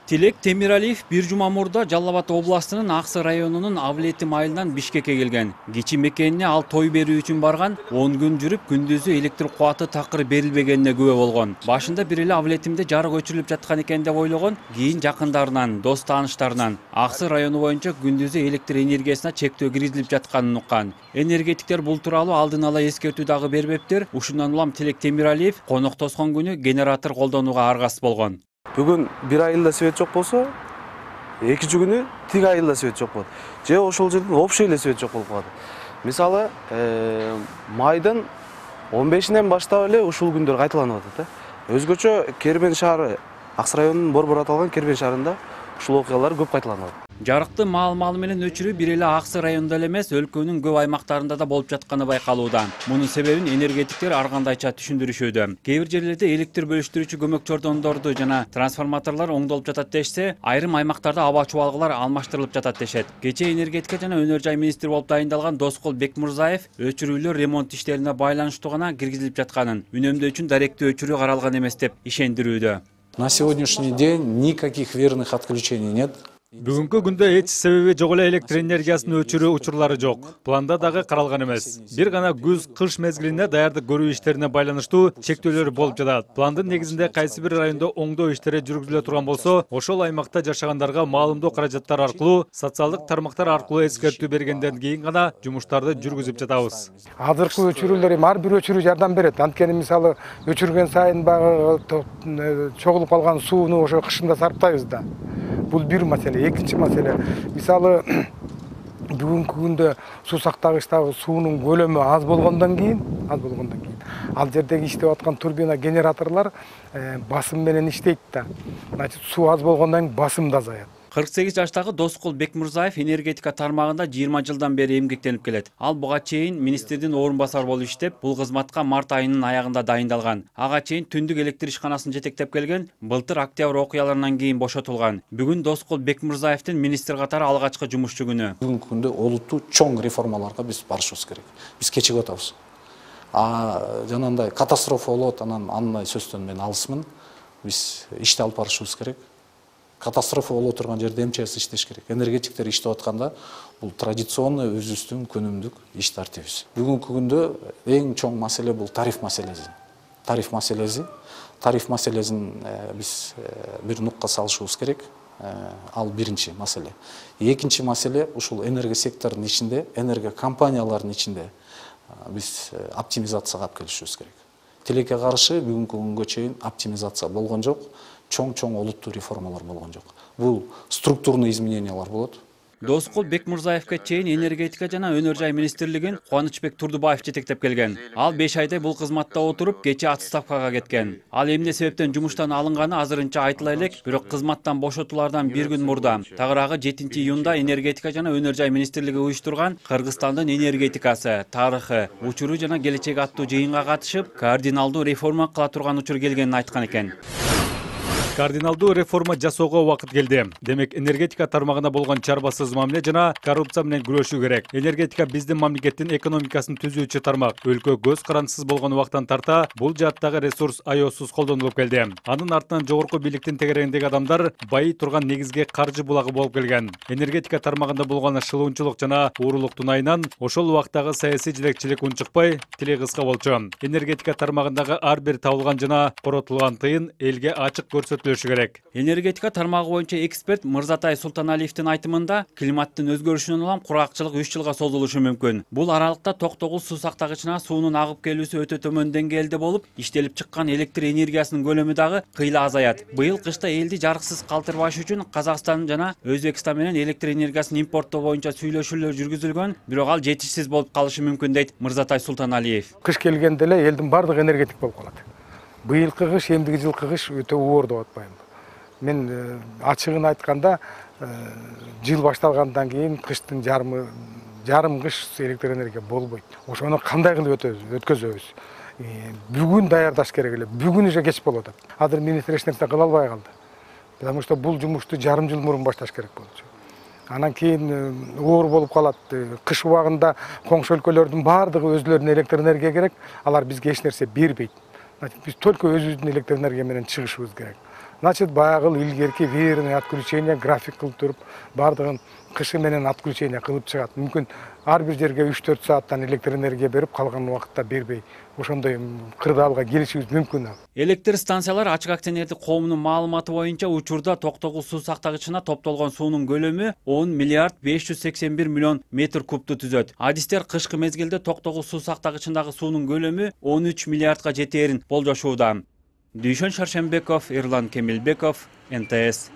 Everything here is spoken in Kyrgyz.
Тилек Темиралиев бир жума мурда Жалал Абад областынын Аксы районунун Авлетим айылынан Бишкекке келген. Кечи мекенине ал той берүү үчүн барган, 10 күн жүрүп, күндүзү электр кубаты такыр берилбегенине күбө болгон. Башында бир эле Авлетимде жарык өчүрүлүп жаткан экен деп ойлогон, кийин жакындарынан, дос тааныштарынан Аксы району боюнча күндүзү электр энергиясына чектөө киргизилип жатканын уккан. Энергетиктер бул тууралуу алдын ала эскертүү дагы бербептир. Ушундан улам Тилек Темиралиев конок тоскон күнү генератор колдонууга аргасыз болгон. Бүгін бір айылда свет жоқ болса, екінші күні тик айылда свет жоқ болады. Же ошол жерден общий эле свет жоқ болуп калат. Мисалы, майдын 15-нен баштап эле ушул күндөр кайталанып атат. Өзгөчө Кербен шаары, Аксы районунун Борбор аталган Кербен шаарында ушул окуялар көп кайталанып атат. Жарыкты маал-маалы менен өчүрүү бир эле Аксы районунда эле эмес, өлкөнүн көп аймактарында да болуп жатканы байкалууда. Мунун себебин энергетиктер ар кандайча түшүндүрүшүүдө. Кээ бир жерлерде электр бөлүштүрүүчү көмөкчү ордондорду жана трансформаторлор оңдолуп жатат дешсе, айрым аймактарда аба чубалгылар алмаштырылып жатат дешет. Кечээ энергетика жана өнөр жай министри болуп дайындалган Доскол Бекмурзаев өчүрүүлөр ремонт иштерине байланыштуу гана киргизилип жатканын, үнөмдөө үчүн даректүү өчүрүү каралган эмес деп ишендирүүдө. На сегодняшний день никаких верных отключений нет. Бүгүнкү күндө эч себеби жок эле электр энергиясын өчүрүү учурлары жок. Планда дагы каралган эмес. Бир гана күз-кыш мезгилине даярдык көрүү иштерине байланыштуу чектөөлөр болуп жатат. Пландын негизинде кайсы бир райондо оңдоо иштери жүргүзүлө турган болсо, ошол аймакта жашагандарга маалымдоо каражаттар аркылуу, социалдык тармактар аркылуу эскертүү бергенден кийин гана жумуштарды жүргүзүп жатабыз. Азыркы өчүрүүлөр ар бир өчүрүү жардам берет. Анткени мисалы өчүргөн сайын баягы чогулуп калган сууну ошо кышында сарптайбыз да. Бул бир маселе. Экинчи маселе, мисалы бүгүнкү күндө суу сактагычтагы суунун көлөмү аз болгондон кийин, ал жердеги иштеп аткан турбина генераторлор басым менен иштейт да. Значит, суу аз болгондон кийин басым да азаят. 48 жаштагы Доскол Бекмурзаев энергетика тармагында 20 жылдан бери эмгектенип келет. Ал буга чейин министрдин орун басары болуп иштеп, бул кызматка март айынын аягында дайындалган. Ага чейин түндүк электр ишканасын жетектеп келген, былтыр октябрь окуяларынан кийин бошотулган. Бүгүн Доскол Бекмурзаевдин министр катары алгачкы жумушчу күнү. Бүгүнкү күндө олуттуу чоң реформаларга биз барышыбыз керек. Биз кечигип атабыз. Жанагындай катастрофа болот, андай сөздөн мен алысмын. Биз ишти алып барышыбыз керек. Катастрофа болуп турган жерде МЧС иштеш керек. Энергетиктер иштеп атканда бул традиционный өзүбүздүн күнүмдүк иш тартибиз. Бүгүнкү күндө эң чоң маселе бул тариф маселеси. Тариф маселесин биз бир нукка салышыбыз керек. Ал биринчи маселе. Экинчи маселе ушул энергия секторунун ичинде, энергия компанияларынын ичинде биз оптимизацияга алып келишибиз керек. Тилекке каршы бүгүнкү күнгө чейин оптимизация болгон жок. Чоң олуттуу реформалар болгон жок. Бул структурный изменениялар болот. Доскол Бекмурзаевке чейин энергетика жана өнөр жай министрлигин Кубанычбек Турдубаев жетектеп келген. Ал 5 айдай бул кызматта отуруп, кечээ отставкага кеткен. Ал эмне себептен жумуштан алынганы азырынча айтыла элек, бирок кызматтан бошотулардан бир күн мурда, тагыраагы 7-июнда энергетика жана өнөр жай министрлиги уюштурган Кыргызстандын энергетикасы, тарыхы, учуру жана келечеги аттуу жыйынга катышып, кардиналдуу реформа кыла турган учур келгенин айткан экен. Кардиналдуу реформа жасоого убакыт келди. Демек, энергетика тармагына болгон чарбасыз мамиле жана коррупция менен күрөшүү керек. Энергетика биздин мамлекеттин экономикасын түзүүчү тармак. Өлкө көз карандысыз болгон убактан тарта бул жааттагы ресурс аеосуз колдонулуп келди. Анын артынан жогорку бийликтин тегерегиндеги адамдар байый турган негизги каржы булагы болуп келген. Энергетика тармагында болгон шылуунчулук жана уурулуктун айынан ошол убактагы саясий жетекчилик унчукпай, тили кыска болчу. Энергетика тармагындагы ар бир табылган жана коротулган тыйын элге ачык көрсөтүлөшү керек. Энергетика тармагы боюнча эксперт Мырзатай Султаналиевдин айтымында, климаттын өзгөрүшүнөн улам куракчылык 3 жылга созулушу мүмкүн. Бул аралыкта Токтогул суу сактагычына суунун агып келүүсү өтө төмөн деңгээлде болуп, иштелип чыккан электр энергиясынын көлөмү дагы кыйла азаят. Быйыл кышта элди жарыксыз калтырбаш үчүн Казакстан жана Өзбекстан менен электр энергиясын импорттоо боюнча сүйлөшүүлөр жүргүзүлгөн, бирок ал жетишсиз болуп калышы мүмкүн дейт Мырзатай Султаналиев. Кыш келгенде эле элдин бардыгы энергетик болуп калат. Быйылкы кыш, эмдиги жылкы кыш өтө оор деп атпайм. Мен ачыгын айтканда, жыл башталгандан кийин кыштын жарым кыш электр энергия болбойт. Ошону кандай кылып өткөзөбүз? Бүгүн даярдаш керек эле. Бүгүн уже кеч болуп атат. Азыр министр эч нерсе кыла албай калды. Потому что бул жумушту жарым жыл мурун башташ керек болчу. Анан кийин оор болуп калат. Кыш убагында коңшу өлкөлөрдүн бардыгы өзлөрүнө электр энергия керек. Алар бизге эч нерсе бербейт. Значит, биз только өзүбүздүн электр энергия менен чыгышыбыз керек. значит баягы илгерки веерный отключение график кылып туруп бардыгын кышы менен отключение кылып чыгат. Мүмкүн ар бир жерге 3-4 сааттан электр энергия берип, калган убакытта бербей. Ошондой кырдаалга келишибиз мүмкүн. Электр станциялар ачык акционердик коомунун маалыматы боюнча учурда Токтогул суу сактагычына топтолгон суунун көлөмү 10 миллиард 581 миллион метр кубту түзөт. Адистер кышкы мезгилде Токтогул суу сактагычындагы суунун көлөмү 13 миллиардга жетээрин болжошууда. Дүйшөн Шаршембеков, Эрлан Кемелбеков, НТС.